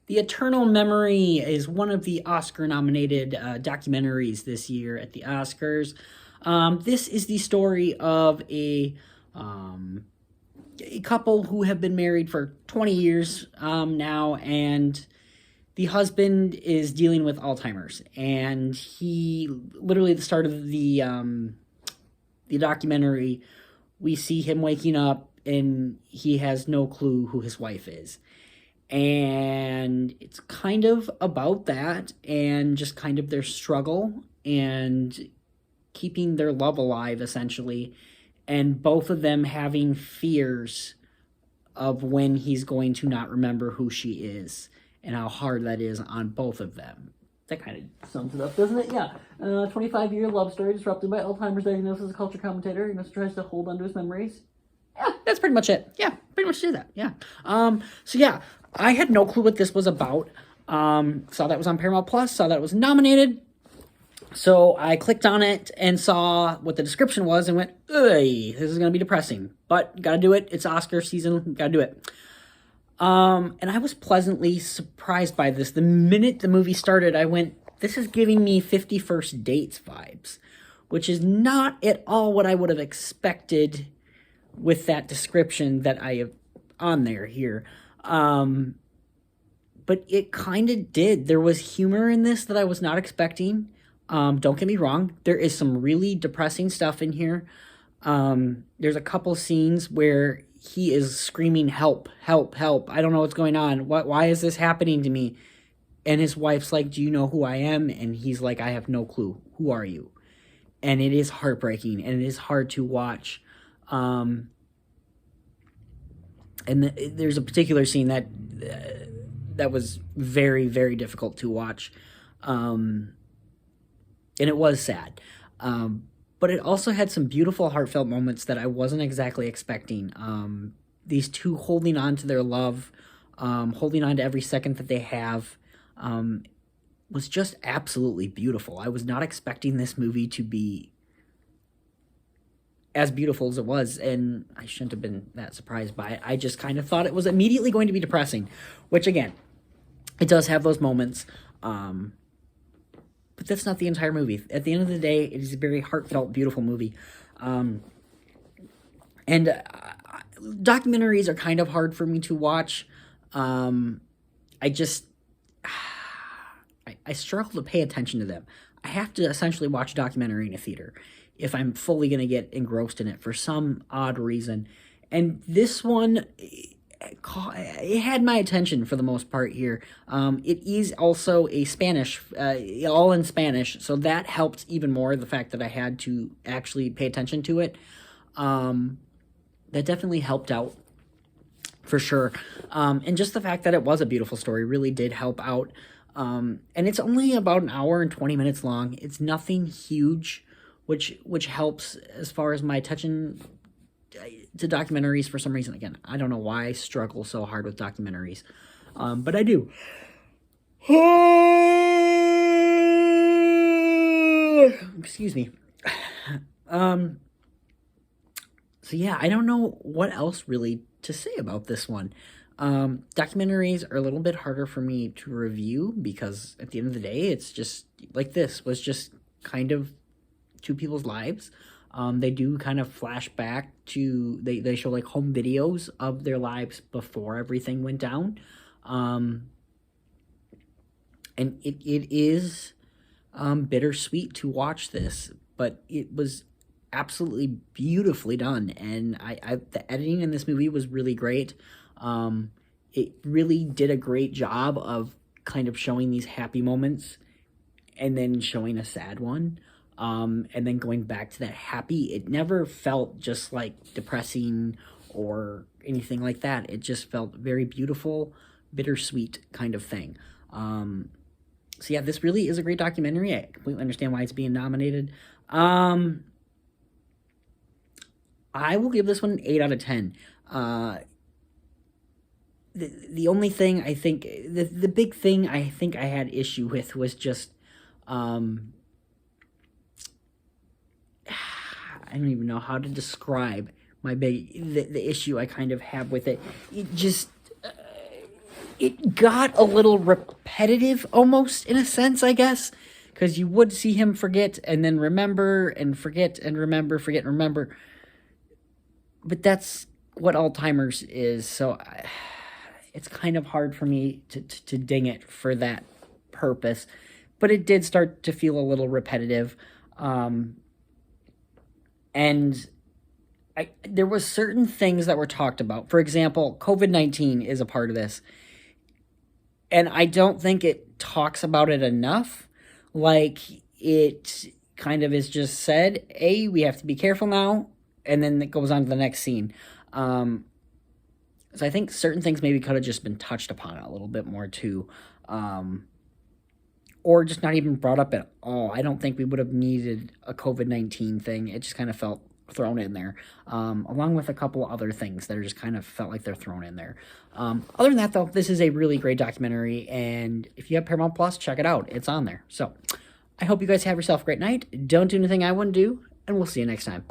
The Eternal Memory is one of the Oscar-nominated documentaries this year at the Oscars. This is the story of a couple who have been married for 20 years now, and the husband is dealing with Alzheimer's. And he, literally at the start of the documentary, we see him waking up, and he has no clue who his wife is. And it's kind of about that and just kind of their struggle and keeping their love alive, essentially, and both of them having fears of when he's going to not remember who she is and how hard that is on both of them. That kind of sums it up, doesn't it? Yeah. 25-year love story disrupted by Alzheimer's diagnosis. A culture commentator, he tries to hold onto his memories. Yeah, that's pretty much it. Yeah, pretty much do that. Yeah. So yeah, I had no clue what this was about. Saw that was on Paramount Plus. Saw that it was nominated. So I clicked on it and saw what the description was and went, "Ugh, this is gonna be depressing." But gotta do it. It's Oscar season. Gotta do it. And I was pleasantly surprised by this. The minute the movie started, I went, "This is giving me 50 First Dates vibes," which is not at all what I would have expected with that description that I have on there here. But it kind of did. There was humor in this that I was not expecting. Don't get me wrong. There is some really depressing stuff in here. There's a couple scenes where he is screaming, "Help, help, help. I don't know what's going on. Why is this happening to me?" And his wife's like, "Do you know who I am?" And he's like, "I have no clue. Who are you?" And it is heartbreaking, and it is hard to watch. There's a particular scene that was very, very difficult to watch. And it was sad. But it also had some beautiful, heartfelt moments that I wasn't exactly expecting. These two holding on to their love, holding on to every second that they have, was just absolutely beautiful. I was not expecting this movie to be as beautiful as it was, and I shouldn't have been that surprised by it. I just kind of thought it was immediately going to be depressing, which, again, it does have those moments. But that's not the entire movie. At the end of the day, it is a very heartfelt, beautiful movie. Documentaries are kind of hard for me to watch. I just... I struggle to pay attention to them. I have to essentially watch a documentary in a theater if I'm fully going to get engrossed in it for some odd reason. And this one, it had my attention for the most part here. It is also a Spanish, all in Spanish, so that helped even more, the fact that I had to actually pay attention to it. That definitely helped out, for sure. And just the fact that it was a beautiful story really did help out. And it's only about an hour and 20 minutes long. It's nothing huge, which helps as far as my attention to documentaries for some reason. Again, I don't know why I struggle so hard with documentaries, but I do. Excuse me. So yeah, I don't know what else really to say about this one. Documentaries are a little bit harder for me to review because at the end of the day, it's just like this was just kind of two people's lives. They do kind of flash back to, they show like home videos of their lives before everything went down. And it is bittersweet to watch this, but it was absolutely beautifully done. And the editing in this movie was really great. It really did a great job of kind of showing these happy moments and then showing a sad one. And then going back to that happy, it never felt just like depressing or anything like that. It just felt very beautiful, bittersweet kind of thing. So yeah, this really is a great documentary. I completely understand why it's being nominated. I will give this one an 8 out of 10. The only thing I think, the big thing I think I had issue with was just, I don't even know how to describe the issue I kind of have with it. It just, it got a little repetitive almost, in a sense, I guess, because you would see him forget and then remember and forget and remember, forget and remember. But that's what Alzheimer's is, so it's kind of hard for me to ding it for that purpose. But it did start to feel a little repetitive. And there was certain things that were talked about. For example, COVID-19 is a part of this. And I don't think it talks about it enough. Like, it kind of is just said, A, we have to be careful now, and then it goes on to the next scene. So I think certain things maybe could have just been touched upon a little bit more too. Or just not even brought up at all. I don't think we would have needed a COVID-19 thing. It just kind of felt thrown in there, along with a couple other things that are just kind of felt like they're thrown in there. Other than that, though, this is a really great documentary, and if you have Paramount Plus, check it out. It's on there. So I hope you guys have yourself a great night. Don't do anything I wouldn't do, and we'll see you next time.